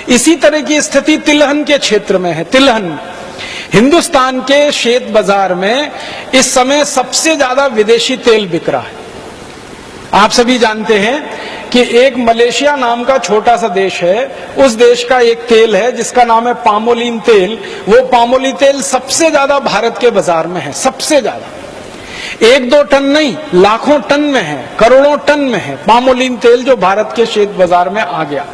इसी तरह की स्थिति तिलहन के क्षेत्र में है। तिलहन हिंदुस्तान के शेत बाजार में इस समय सबसे ज्यादा विदेशी तेल बिक रहा है। आप सभी जानते हैं कि एक मलेशिया नाम का छोटा सा देश है, उस देश का एक तेल है जिसका नाम है पामोलिन तेल। वो पामोलिन तेल सबसे ज्यादा भारत के बाजार में है, सबसे ज्यादा। 1-2 टन नहीं, लाखों टन में है, करोड़ों टन में है पामोलिन तेल, जो भारत के शेत बाजार में आ गया।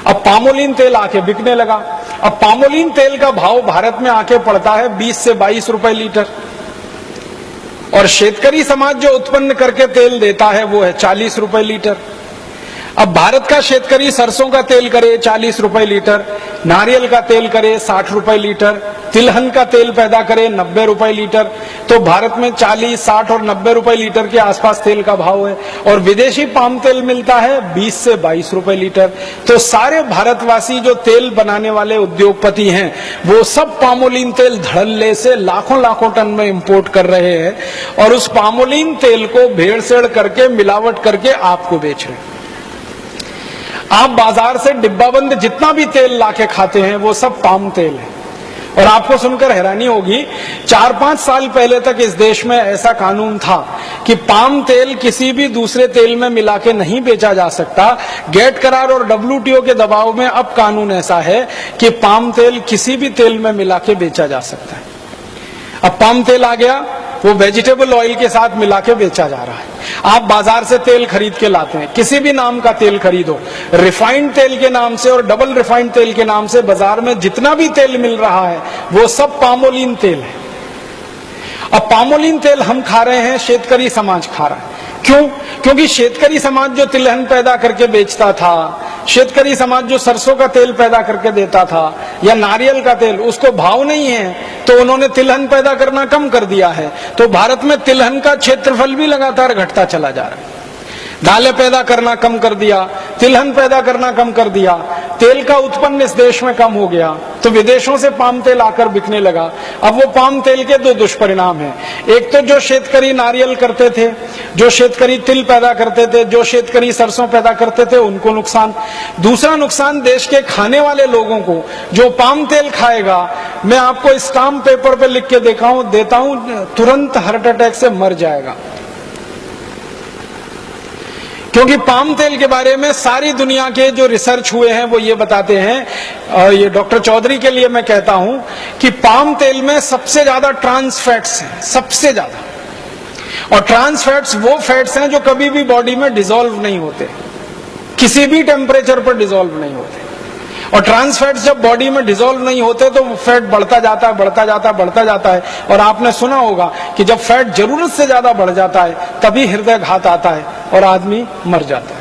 अब पामोलिन तेल आके बिकने लगा। अब पामोलिन तेल का भाव भारत में आके पड़ता है 20 से 22 रुपए लीटर, और शेतकरी समाज जो उत्पन्न करके तेल देता है वो है 40 रुपए लीटर। अब भारत का शेतकरी सरसों का तेल करे 40 रुपए लीटर, नारियल का तेल करे 60 रुपए लीटर, तिलहन का तेल पैदा करे 90 रुपए लीटर। तो भारत में 40, 60 और 90 रुपए लीटर के आसपास तेल का भाव है, और विदेशी पाम तेल मिलता है 20 से 22 रुपए लीटर। तो सारे भारतवासी जो तेल बनाने वाले उद्योगपति हैं वो सब पामोलिन तेल धड़ल्ले से लाखों लाखों टन में इंपोर्ट कर रहे हैं, और उस पामोलिन तेल को भेड़सेड़ करके, मिलावट करके आपको बेच रहे हैं। आप बाजार से डिब्बाबंद जितना भी तेल लाके खाते हैं वो सब पाम तेल है। और आपको सुनकर हैरानी होगी, 4-5 साल पहले तक इस देश में ऐसा कानून था कि पाम तेल किसी भी दूसरे तेल में मिला के नहीं बेचा जा सकता। गेट करार और WTO के दबाव में अब कानून ऐसा है कि पाम तेल किसी भी तेल में मिला के बेचा जा सकता है। अब पाम तेल आ गया, वो वेजिटेबल ऑयल के साथ मिला के बेचा जा रहा है। आप बाजार से तेल खरीद के लाते हैं, किसी भी नाम का तेल खरीदो, रिफाइंड तेल के नाम से और डबल रिफाइंड तेल के नाम से बाजार में जितना भी तेल मिल रहा है वो सब पामोलिन तेल है। अब पामोलिन तेल हम खा रहे हैं, शेतकरी समाज खा रहा है। क्यों? क्योंकि शेतकरी समाज जो तिलहन पैदा करके बेचता था, शेतकरी समाज जो सरसों का तेल पैदा करके देता था या नारियल का तेल, उसको भाव नहीं है, तो उन्होंने तिलहन पैदा करना कम कर दिया है। तो भारत में तिलहन का क्षेत्रफल भी लगातार घटता चला जा रहा है। दालें पैदा करना कम कर दिया, तिलहन पैदा करना कम कर दिया, तेल का उत्पन्न इस देश में कम हो गया, तो विदेशों से पाम तेल आकर बिकने लगा। अब वो पाम तेल के 2 दुष्परिणाम हैं। एक तो जो शेतकरी नारियल करते थे, जो शेतकरी तिल पैदा करते थे, जो शेतकरी सरसों पैदा करते थे, उनको नुकसान। दूसरा नुकसान देश के खाने वाले लोगों को, जो पाम तेल खाएगा, मैं आपको स्टाम्प पेपर पे लिख के देता हूं, तुरंत हार्ट अटैक से मर जाएगा। क्योंकि पाम तेल के बारे में सारी दुनिया के जो रिसर्च हुए हैं वो ये बताते हैं, और ये डॉक्टर चौधरी के लिए मैं कहता हूं कि पाम तेल में सबसे ज्यादा ट्रांस फैट्स हैं, सबसे ज्यादा। और ट्रांस फैट्स वो फैट्स हैं जो कभी भी बॉडी में डिसॉल्व नहीं होते, किसी भी टेम्परेचर पर डिसॉल्व नहीं होते। और ट्रांस फैट्स जब बॉडी में डिसॉल्व नहीं होते तो वो फैट बढ़ता जाता है, बढ़ता जाता है, बढ़ता जाता है। और आपने सुना होगा कि जब फैट जरूरत से ज्यादा बढ़ जाता है तभी हृदय घात आता है और आदमी मर जाता है।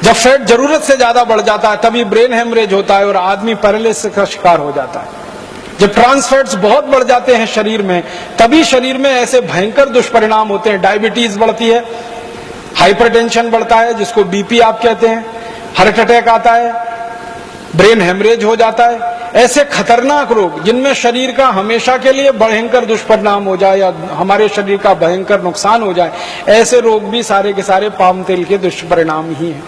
जब फैट जरूरत से ज्यादा बढ़ जाता है तभी ब्रेन हेमरेज होता है और आदमी पैरालिसिस का शिकार हो जाता है। जब ट्रांस फैट्स बहुत बढ़ जाते हैं शरीर में, तभी शरीर में ऐसे भयंकर दुष्परिणाम होते हैं। डायबिटीज बढ़ती है, हाइपरटेंशन बढ़ता है जिसको बीपी आप कहते हैं, हार्ट अटैक आता है, ब्रेन हेमरेज हो जाता है। ऐसे खतरनाक रोग जिनमें शरीर का हमेशा के लिए भयंकर दुष्परिणाम हो जाए या हमारे शरीर का भयंकर नुकसान हो जाए, ऐसे रोग भी सारे के सारे पाम तेल के दुष्परिणाम ही हैं।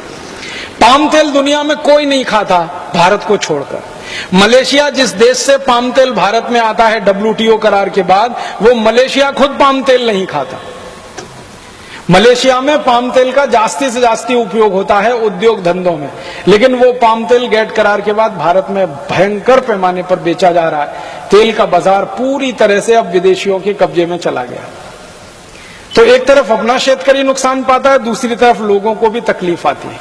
पाम तेल दुनिया में कोई नहीं खाता भारत को छोड़कर। मलेशिया जिस देश से पाम तेल भारत में आता है WTO करार के बाद, वो मलेशिया खुद पाम तेल नहीं खाता। मलेशिया में पाम तेल का जास्ती से जास्ती उपयोग होता है उद्योग धंधों में, लेकिन वो पाम तेल गेट करार के बाद भारत में भयंकर पैमाने पर बेचा जा रहा है। तेल का बाजार पूरी तरह से अब विदेशियों के कब्जे में चला गया। तो एक तरफ अपना शेतकरी नुकसान पाता है, दूसरी तरफ लोगों को भी तकलीफ आती है।